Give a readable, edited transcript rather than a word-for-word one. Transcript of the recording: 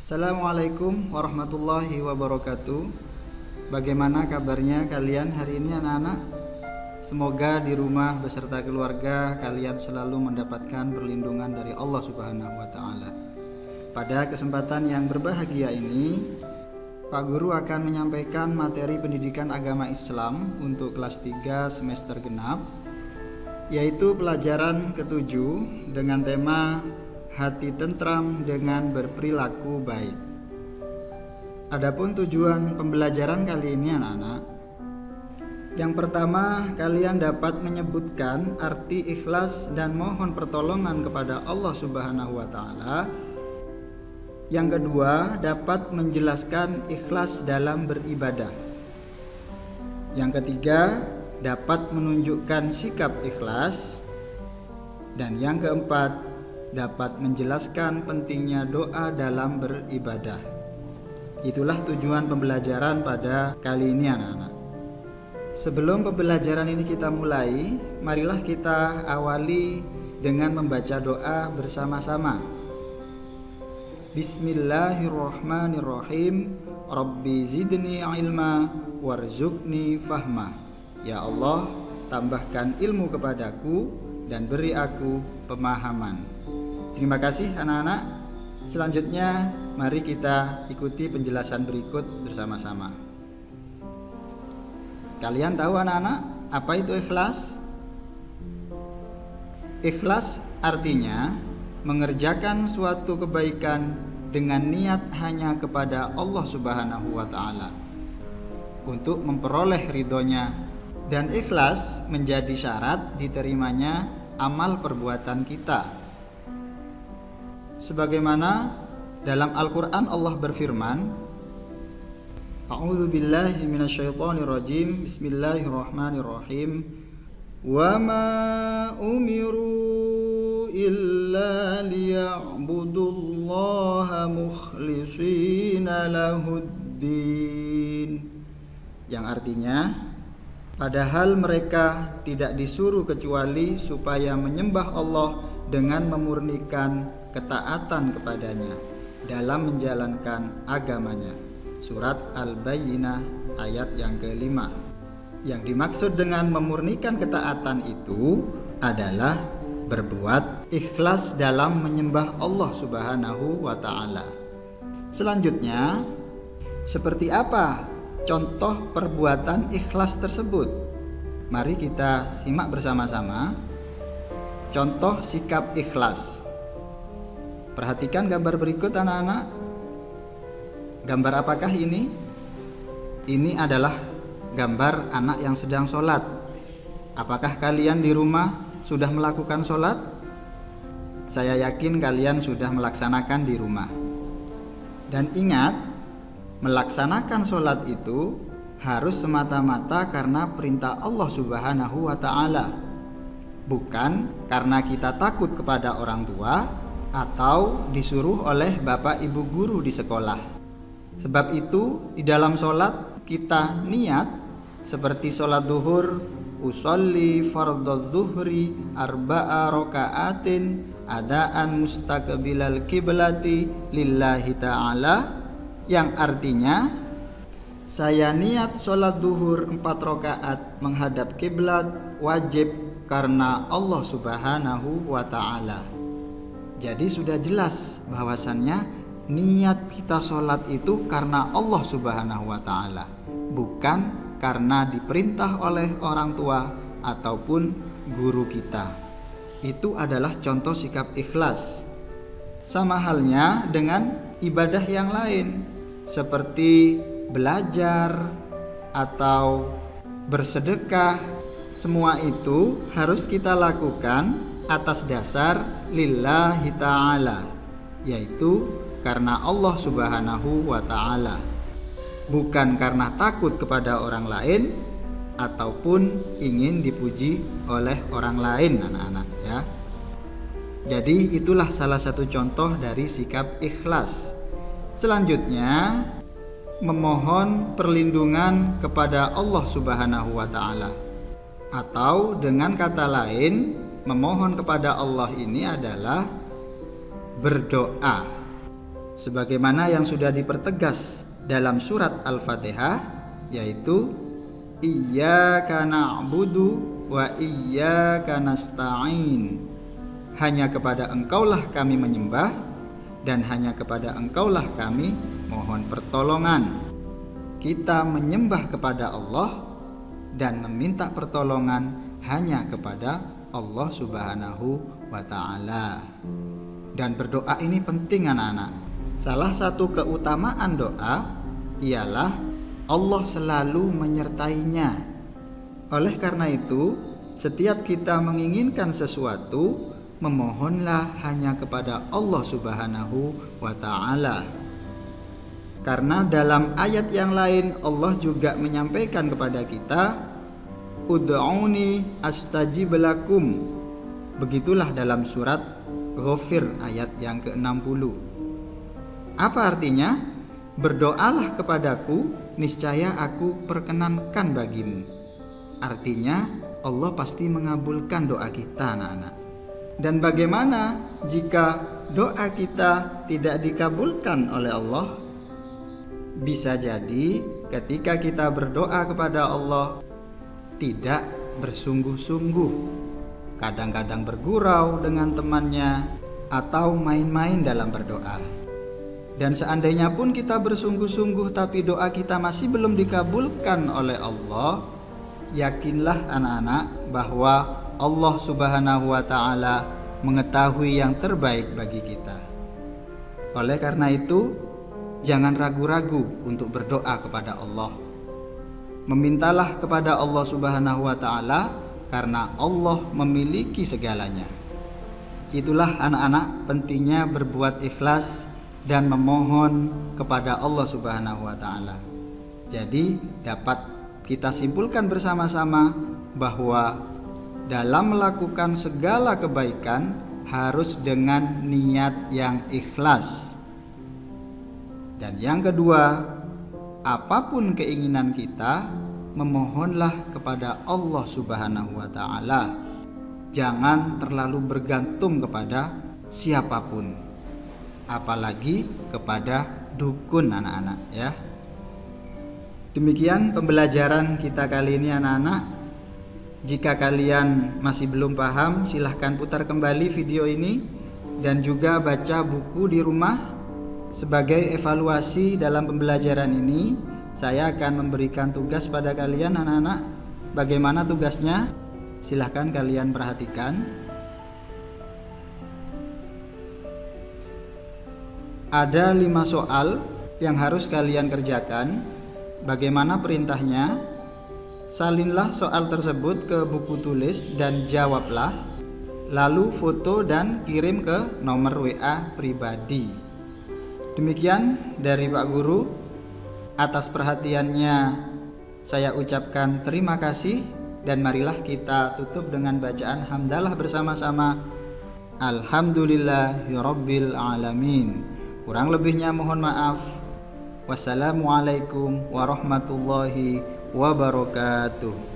Assalamualaikum warahmatullahi wabarakatuh. Bagaimana kabarnya kalian hari ini anak-anak? Semoga di rumah beserta keluarga kalian selalu mendapatkan perlindungan dari Allah Subhanahu wa taala. Pada kesempatan yang berbahagia ini, Pak Guru akan menyampaikan materi pendidikan agama Islam untuk kelas 3 semester genap, yaitu pelajaran ke-7 dengan tema hati tentram dengan berperilaku baik. Adapun tujuan pembelajaran kali ini anak-anak, yang pertama kalian dapat menyebutkan arti ikhlas dan mohon pertolongan kepada Allah Subhanahu wa taala. Yang kedua, dapat menjelaskan ikhlas dalam beribadah. Yang ketiga, dapat menunjukkan sikap ikhlas. Dan yang keempat, dapat menjelaskan pentingnya doa dalam beribadah. Itulah tujuan pembelajaran pada kali ini anak-anak. Sebelum pembelajaran ini kita mulai, marilah kita awali dengan membaca doa bersama-sama. Bismillahirrahmanirrahim. Rabbi zidni ilma warzuqni fahma. Ya Allah, tambahkan ilmu kepadaku dan beri aku pemahaman. Terima kasih anak-anak. Selanjutnya mari kita ikuti penjelasan berikut bersama-sama. Kalian tahu anak-anak apa itu ikhlas? Ikhlas artinya mengerjakan suatu kebaikan dengan niat hanya kepada Allah Subhanahu wa taala untuk memperoleh ridhonya, dan ikhlas menjadi syarat diterimanya amal perbuatan kita. Sebagaimana dalam Al-Quran Allah berfirman, A'udzu billahi minasyaitonir rajim. Bismillahirrahmanirrahim. Wa ma umiru illa liya'budullaha mukhlishina lahuddin. Yang artinya, padahal mereka tidak disuruh kecuali supaya menyembah Allah dengan memurnikan ketaatan kepadanya dalam menjalankan agamanya. Surat Al-Bayyinah ayat yang ke-5. Yang dimaksud dengan memurnikan ketaatan itu adalah berbuat ikhlas dalam menyembah Allah Subhanahu wa taala. Selanjutnya, seperti apa contoh perbuatan ikhlas tersebut? Mari kita simak bersama-sama contoh sikap ikhlas. Perhatikan gambar berikut anak-anak. Gambar apakah ini? Ini adalah gambar anak yang sedang sholat. Apakah kalian di rumah sudah melakukan sholat? Saya yakin kalian sudah melaksanakan di rumah. Dan ingat, melaksanakan sholat itu harus semata-mata karena perintah Allah Subhanahu wa ta'ala, bukan karena kita takut kepada orang tua atau disuruh oleh bapak ibu guru di sekolah. Sebab itu di dalam sholat kita niat seperti sholat duhur, usolli fardhu dhuhri arba'a raka'atin adaan mustaqbilal kiblati lillahi ta'ala, yang artinya saya niat sholat duhur 4 rakaat menghadap kiblat wajib karena Allah Subhanahu wa ta'ala. Jadi sudah jelas bahwasannya niat kita sholat itu karena Allah Subhanahu wa ta'ala, bukan karena diperintah oleh orang tua ataupun guru kita. Itu adalah contoh sikap ikhlas. Sama halnya dengan ibadah yang lain seperti belajar atau bersedekah. Semua itu harus kita lakukan atas dasar lillahi ta'ala, yaitu karena Allah Subhanahu wa ta'ala, bukan karena takut kepada orang lain ataupun ingin dipuji oleh orang lain anak-anak ya. Jadi itulah salah satu contoh dari sikap ikhlas. Selanjutnya, memohon perlindungan kepada Allah Subhanahu wa ta'ala, atau dengan kata lain, memohon kepada Allah ini adalah berdoa. sebagaimana yang sudah dipertegas dalam surat Al-Fatihah, yaitu Iyyaka na'budu wa iyyaka nasta'in. Hanya kepada Engkaulah kami menyembah dan hanya kepada Engkaulah kami mohon pertolongan. Kita menyembah kepada Allah dan meminta pertolongan hanya kepada Allah Subhanahu wa ta'ala. Dan berdoa ini penting anak-anak. Salah satu keutamaan doa ialah Allah selalu menyertainya. Oleh karena itu, setiap kita menginginkan sesuatu, memohonlah hanya kepada Allah Subhanahu wa ta'ala. Karena dalam ayat yang lain Allah juga menyampaikan kepada kita, Ud'uni astajib lakum. Begitulah dalam surat Ghafir ayat yang ke-60. Apa artinya? Berdoalah kepadaku, niscaya aku perkenankan bagimu. Artinya Allah pasti mengabulkan doa kita anak-anak. Dan bagaimana jika doa kita tidak dikabulkan oleh Allah? Bisa jadi ketika kita berdoa kepada Allah tidak bersungguh-sungguh, kadang-kadang bergurau dengan temannya atau main-main dalam berdoa. Dan seandainya pun kita bersungguh-sungguh tapi doa kita masih belum dikabulkan oleh Allah, yakinlah anak-anak bahwa Allah Subhanahu wa ta'ala mengetahui yang terbaik bagi kita. Oleh karena itu, jangan ragu-ragu untuk berdoa kepada Allah. Memintalah kepada Allah Subhanahu wa ta'ala karena Allah memiliki segalanya. Itulah anak-anak pentingnya berbuat ikhlas dan memohon kepada Allah Subhanahu wa ta'ala. Jadi dapat kita simpulkan bersama-sama bahwa dalam melakukan segala kebaikan harus dengan niat yang ikhlas. Dan yang kedua, apapun keinginan kita, memohonlah kepada Allah Subhanahu wa ta'ala. Jangan terlalu bergantung kepada siapapun, apalagi kepada dukun anak-anak ya. Demikian pembelajaran kita kali ini anak-anak. Jika kalian masih belum paham, silahkan putar kembali video ini dan juga baca buku di rumah. Sebagai evaluasi dalam pembelajaran ini, saya akan memberikan tugas pada kalian anak-anak. Bagaimana tugasnya? Silahkan kalian perhatikan. Ada 5 soal yang harus kalian kerjakan. Bagaimana perintahnya? Salinlah soal tersebut ke buku tulis dan jawablah. Lalu foto dan kirim ke nomor WA pribadi. Demikian dari Pak Guru. Atas perhatiannya saya ucapkan terima kasih. Dan marilah kita tutup dengan bacaan hamdalah bersama-sama. Alhamdulillahirabbil alamin. Kurang lebihnya mohon maaf. Wassalamualaikum warahmatullahi wabarakatuh.